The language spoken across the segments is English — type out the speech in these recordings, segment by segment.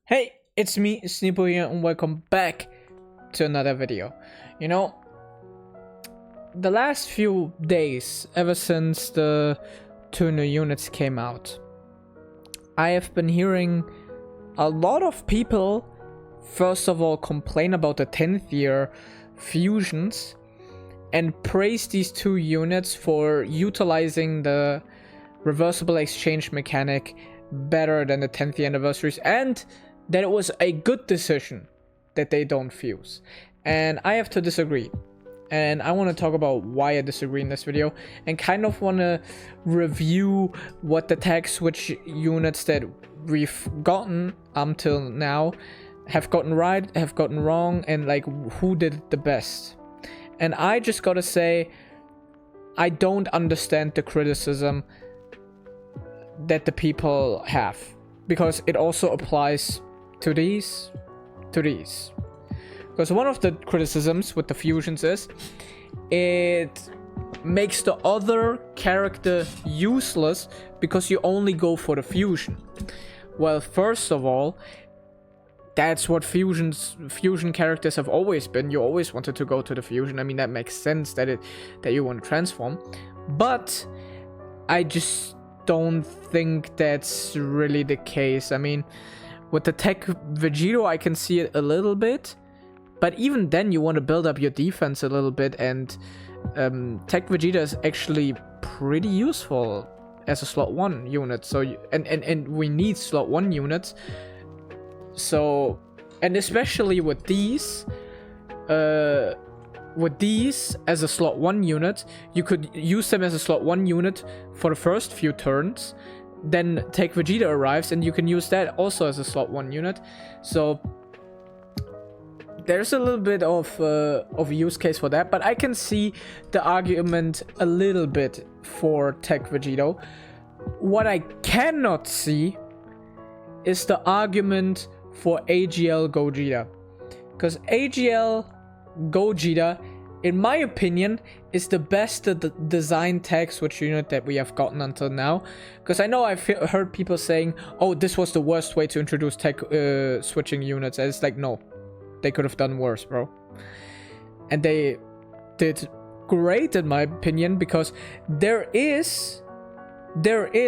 Hey, it's me, Sneepo here, and welcome back to another video. You know, the last few days, ever since the two new units came out, I have been hearing a lot of people, first of all, complain about the 10th year fusions and praise these two units for utilizing the reversible exchange mechanic better than the 10th year anniversaries, and that it was a good decision that they don't fuse. And I have to disagree. And I want to talk about why I disagree in this video, and kind of want to review what the tag switch units that we've gotten until now have gotten right, have gotten wrong, and like who did it the best. And I just gotta say, I don't understand the criticism that the people have, because it also applies to these. Because one of the criticisms with the fusions is it makes the other character useless because you only go for the fusion. Well, first of all, that's what fusion characters have always been. You always wanted to go to the fusion. I mean, that makes sense that you want to transform. But I just don't think that's really the case. I mean, with the Tech Vegito, I can see it a little bit, but even then you want to build up your defense a little bit, and Tech Vegeta is actually pretty useful as a slot 1 unit. So and we need slot 1 units. So, and especially with these as a slot 1 unit, you could use them as a slot 1 unit for the first few turns. Then Tech Vegeta arrives and you can use that also as a slot 1 unit. So there's a little bit of a use case for that, but I can see the argument a little bit for Tech Vegito. What I cannot see is the argument for AGL Gogeta, because AGL Gogeta, in my opinion, is the best design tag switch unit that we have gotten until now. Because I know I've heard people saying, oh, this was the worst way to introduce tech switching units. And it's like, no, they could have done worse, bro. And they did great, in my opinion, because there is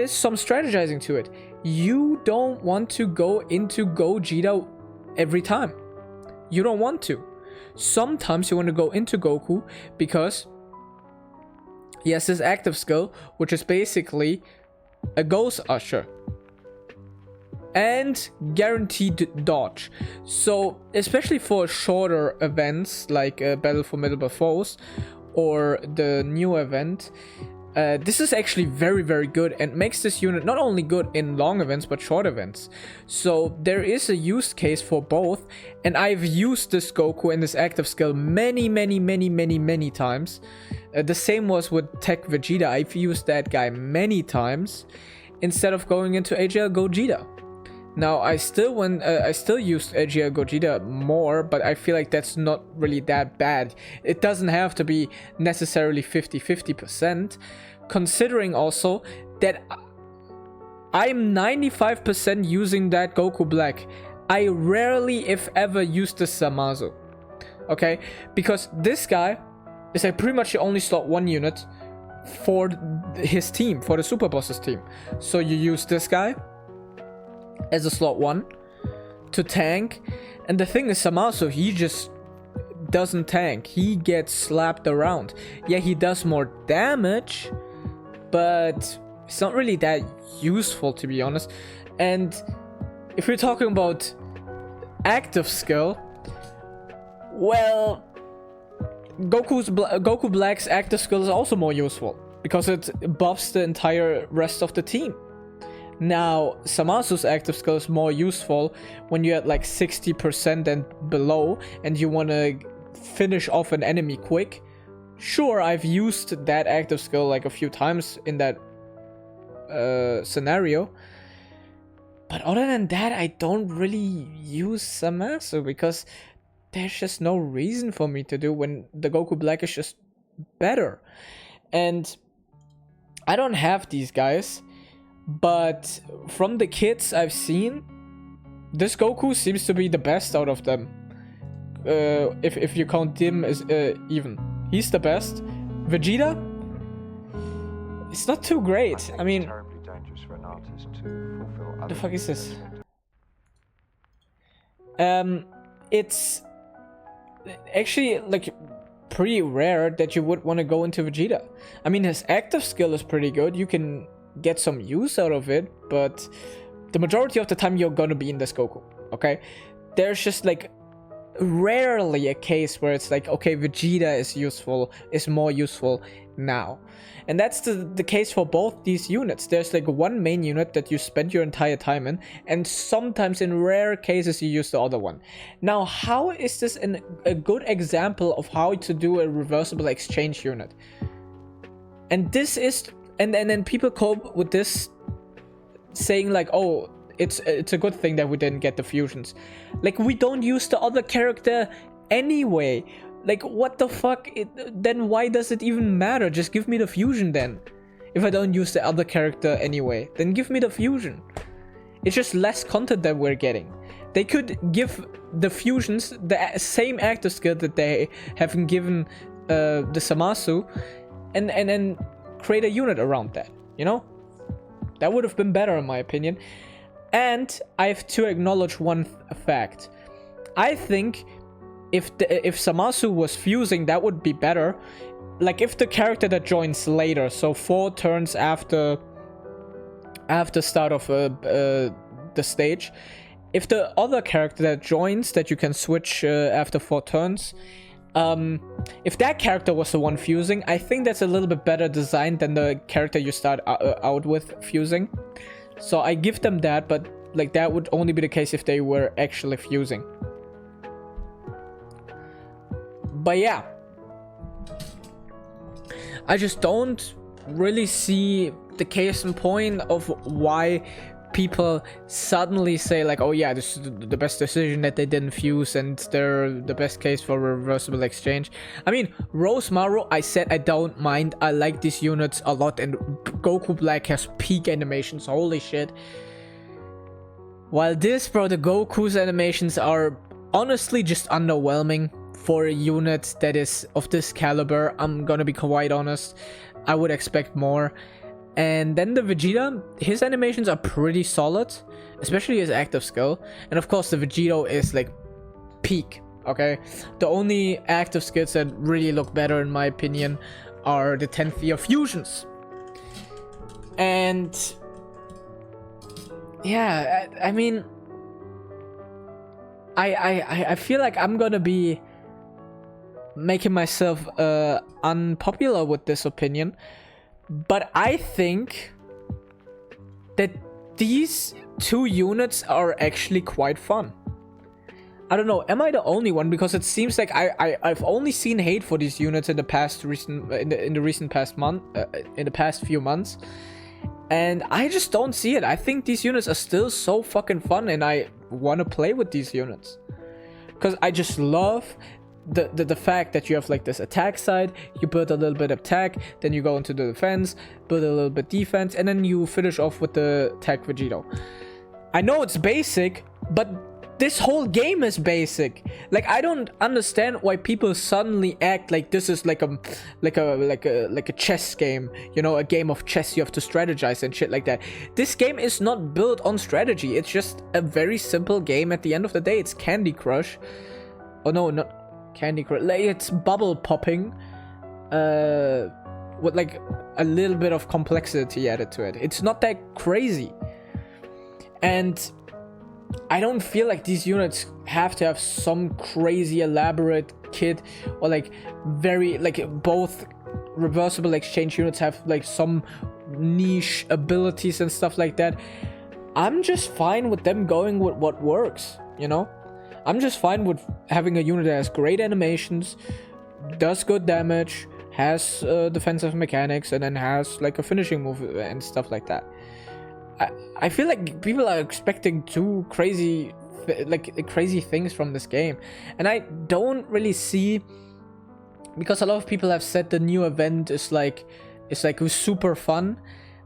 some strategizing to it. You don't want to go into Gogeta every time. You don't want to. Sometimes you want to go into Goku because he has this active skill, which is basically a Ghost Usher and guaranteed dodge. So especially for shorter events like Battle for Formidable Foes or the new event, this is actually very, very good and makes this unit not only good in long events but short events. So there is a use case for both, and I've used this Goku and this active skill many times. The same was with Tech Vegeta. I've used that guy many times instead of going into AGL Gogeta. Now I still used AGL Gogeta more, but I feel like that's not really that bad. It doesn't have to be necessarily 50-50%, considering also that I'm 95% using that Goku Black. I rarely, if ever, use the Zamasu. Okay? Because this guy is like pretty much the only slot 1 unit for his team, for the Super Bosses team. So you use this guy as a slot 1 to tank, and the thing is, Zamasu, he just doesn't tank. He gets slapped around. Yeah, he does more damage, but it's not really that useful, to be honest. And if we're talking about active skill, well, Goku Black's active skill is also more useful because it buffs the entire rest of the team. Now, Zamasu's active skill is more useful when you're at like 60% and below and you want to finish off an enemy quick. Sure, I've used that active skill like a few times in that scenario. But other than that, I don't really use Zamasu because there's just no reason for me to do when the Goku Black is just better. And I don't have these guys. But from the kits I've seen, this Goku seems to be the best out of them. If you count Dim as even, he's the best. Vegeta, it's not too great. I mean, the fuck is this? It's actually like pretty rare that you would want to go into Vegeta. I mean, his active skill is pretty good. You can get some use out of it, but the majority of the time you're gonna be in this Goku, okay? There's just like rarely a case where it's like, okay, Vegeta is more useful now. And that's the case for both these units. There's like one main unit that you spend your entire time in, and sometimes in rare cases you use the other one. Now, how is this a good example of how to do a reversible exchange unit? And this is, and then people cope with this saying like, oh, it's a good thing that we didn't get the fusions. Like, we don't use the other character anyway. Like, what the fuck? Then why does it even matter? Just give me the fusion then. If I don't use the other character anyway, then give me the fusion. It's just less content that we're getting. They could give the fusions the same active skill that they haven't given the Zamasu, and then create a unit around that, you know? That would have been better in my opinion. And I have to acknowledge one fact. I think if Zamasu was fusing, that would be better. Like, if the character that joins later, so 4 turns after start of the stage, if the other character that joins that you can switch after 4 turns, if that character was the one fusing, I think that's a little bit better designed than the character you start out with fusing. So I give them that, but like that would only be the case if they were actually fusing. But yeah, I just don't really see the case in point of why people suddenly say like, oh yeah, this is the best decision that they didn't fuse and they're the best case for reversible exchange. I mean, Rosemaru, I said I don't mind. I like these units a lot, and Goku Black has peak animations. Holy shit. While this, bro, the Goku's animations are honestly just underwhelming for a unit that is of this caliber. I'm gonna be quite honest. I would expect more. And then the Vegeta, his animations are pretty solid, especially his active skill. And of course the Vegito is like peak, okay? The only active skills that really look better in my opinion are the 10th year fusions. And yeah, I mean, I feel like I'm gonna be making myself unpopular with this opinion, but I think that these 2 units are actually quite fun. I don't know, am I the only one? Because it seems like I've only seen hate for these units in the past past few months, and I just don't see it. I think these units are still so fucking fun, and I want to play with these units because I just love the fact that you have like this attack side, you build a little bit of attack, then you go into the defense, build a little bit defense, and then you finish off with the tech Vegito. I know it's basic, but this whole game is basic. Like, I don't understand why people suddenly act like this is like a chess game, you know, a game of chess you have to strategize and shit like that. This game is not built on strategy. It's just a very simple game. At the end of the day, it's Candy Crush. Oh no, not Candy Crush. Like, it's bubble popping with like a little bit of complexity added to it. It's not that crazy. And I don't feel like these units have to have some crazy elaborate kit, or like very like both reversible exchange units have like some niche abilities and stuff like that. I'm just fine with them going with what works, you know? I'm just fine with having a unit that has great animations, does good damage, has defensive mechanics, and then has like a finishing move and stuff like that. I feel like people are expecting too crazy things from this game, and I don't really see, because a lot of people have said the new event is like super fun.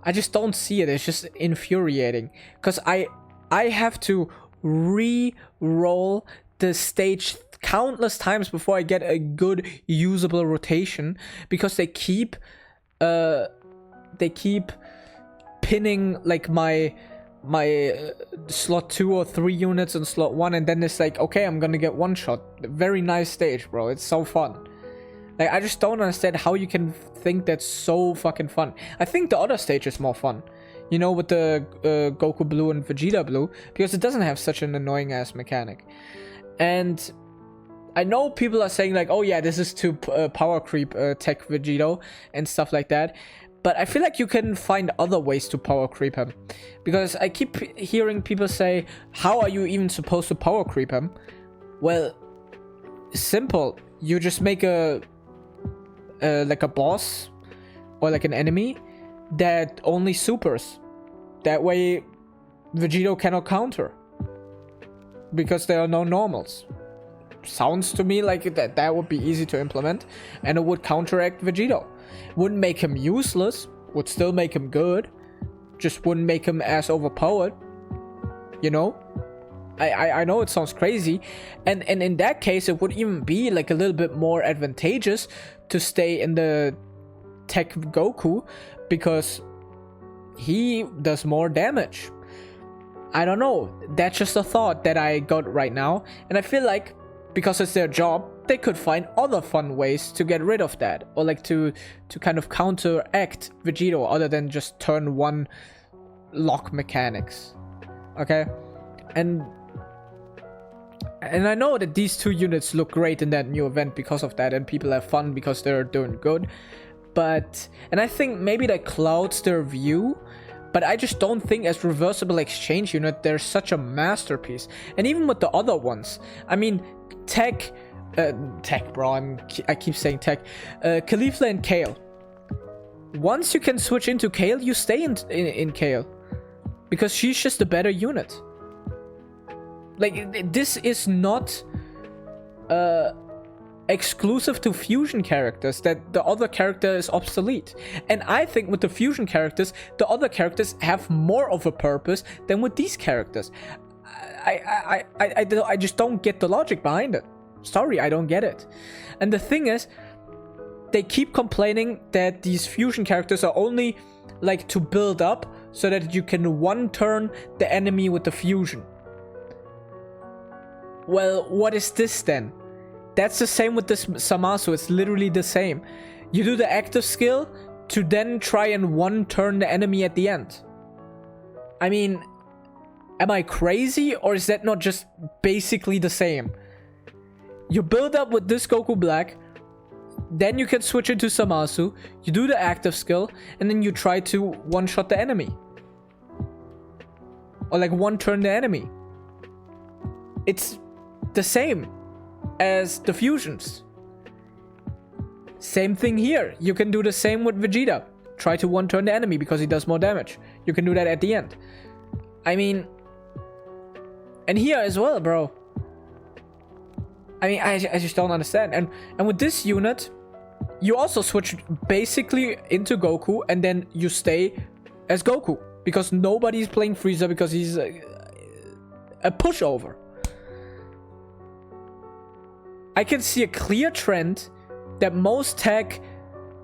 I just don't see it. It's just infuriating because I have to re-roll the stage countless times before I get a good usable rotation, because they keep pinning like my slot 2 or 3 units in slot 1, and then it's like, okay, I'm gonna get one shot. Very nice stage, bro. It's so fun. Like, I just don't understand how you can think that's so fucking fun. I think the other stage is more fun, you know, with the Goku Blue and Vegeta Blue, because it doesn't have such an annoying ass mechanic. And I know people are saying like, oh yeah, this is to power creep Tech Vegito and stuff like that, but I feel like you can find other ways to power creep him, because I keep hearing people say, how are you even supposed to power creep him? Well, simple. You just make like a boss or like an enemy that only supers. That way Vegito cannot counter, because there are no normals. Sounds to me like that would be easy to implement, and it would counteract Vegito. Wouldn't make him useless, would still make him good, just wouldn't make him as overpowered, you know? I know it sounds crazy, and in that case it would even be like a little bit more advantageous to stay in the Tech Goku, because he does more damage. I don't know, that's just a thought that I got right now, and I feel like because it's their job, they could find other fun ways to get rid of that, or like to kind of counteract Vegito other than just turn 1 lock mechanics. Okay? And I know that these 2 units look great in that new event because of that, and people have fun because they're doing good. But, and I think maybe that clouds their view, but I just don't think as Reversible Exchange unit they're such a masterpiece. And even with the other ones, I mean, Tech, bro, I keep saying Tech, Caulifla and Kale. Once you can switch into Kale, you stay in Kale, because she's just a better unit. Like, this is not exclusive to fusion characters, that the other character is obsolete. And I think with the fusion characters, the other characters have more of a purpose than with these characters. I just don't get the logic behind it. Sorry, I don't get it. And the thing is, they keep complaining that these fusion characters are only like to build up so that you can one-turn the enemy with the fusion. Well, what is this then? That's the same with this Zamasu. It's literally the same. You do the active skill to then try and one-turn the enemy at the end. I mean, am I crazy, or is that not just basically the same? You build up with this Goku Black, then you can switch into Zamasu, you do the active skill, and then you try to one-shot the enemy. Or like one-turn the enemy. It's the same as the fusions. Same thing here. You can do the same with Vegeta. Try to one-turn the enemy because he does more damage. You can do that at the end. I mean, and here as well, bro. I mean, I just don't understand. And with this unit, you also switch basically into Goku, and then you stay as Goku, because nobody's playing Frieza because he's a pushover. I can see a clear trend that most tech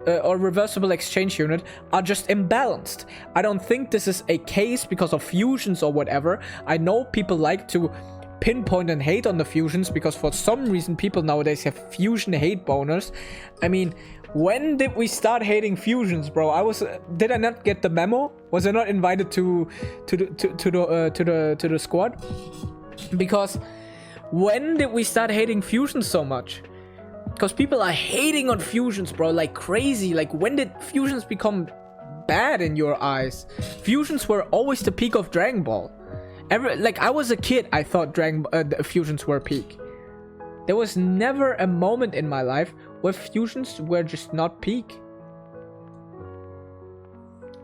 or reversible exchange unit are just imbalanced. I don't think this is a case because of fusions or whatever. I know people like to pinpoint and hate on the fusions because for some reason people nowadays have fusion hate boners. I mean, when did we start hating fusions, bro? Did I not get the memo? Was I not invited to the squad? Because when did we start hating fusions so much? Because people are hating on fusions, bro, like crazy. Like, when did fusions become bad in your eyes? Fusions were always the peak of Dragon Ball. Like, I was a kid, I thought fusions were peak. There was never a moment in my life where fusions were just not peak.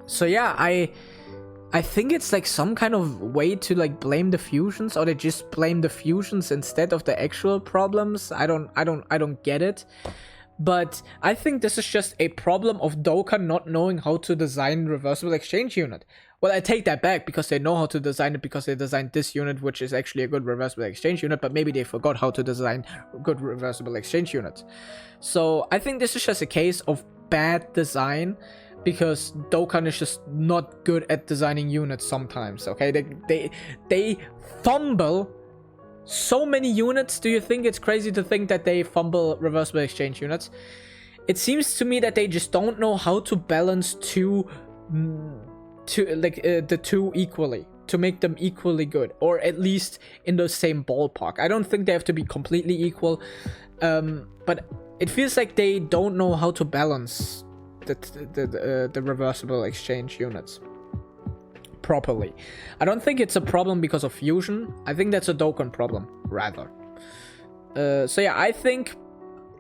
So yeah, I think it's like some kind of way to like blame the fusions, or they just blame the fusions instead of the actual problems. I don't get it. But I think this is just a problem of Dokkan not knowing how to design reversible exchange unit. Well, I take that back, because they know how to design it, because they designed this unit, which is actually a good reversible exchange unit, but maybe they forgot how to design good reversible exchange units. So I think this is just a case of bad design, because Dokkan is just not good at designing units sometimes, okay? They fumble so many units. Do you think it's crazy to think that they fumble reversible exchange units? It seems to me that they just don't know how to balance the two equally, to make them equally good, or at least in the same ballpark. I don't think they have to be completely equal, but it feels like they don't know how to balance the reversible exchange units properly. I don't think it's a problem because of fusion. I think that's a Dokkan problem, rather. So yeah, I think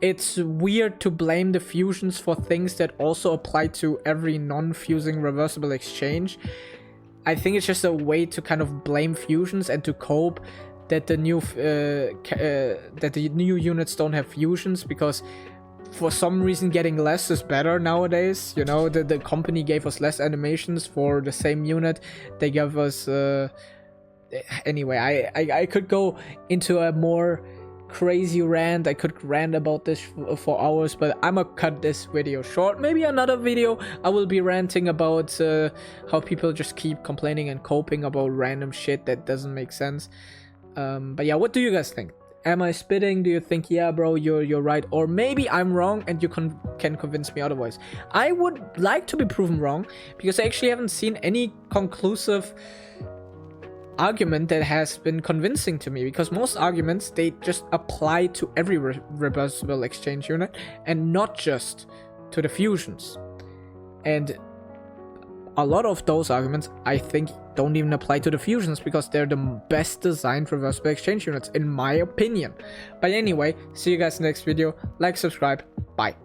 it's weird to blame the fusions for things that also apply to every non-fusing reversible exchange. I think it's just a way to kind of blame fusions and to cope that the new units don't have fusions, because for some reason getting less is better nowadays. You know, the company gave us less animations for the same unit. They gave us anyway, I could go into a more crazy rant. I could rant about this for hours, but I'm gonna cut this video short. Maybe another video I will be ranting about how people just keep complaining and coping about random shit that doesn't make sense. But yeah, what do you guys think? Am I spitting? Do you think, yeah, bro, you're right? Or maybe I'm wrong and you can convince me otherwise. I would like to be proven wrong, because I actually haven't seen any conclusive argument that has been convincing to me, because most arguments, they just apply to every reversible exchange unit and not just to the fusions. And a lot of those arguments, I think, don't even apply to the fusions, because they're the best designed reversible exchange units, in my opinion. But anyway, see you guys next video. Like, subscribe, bye.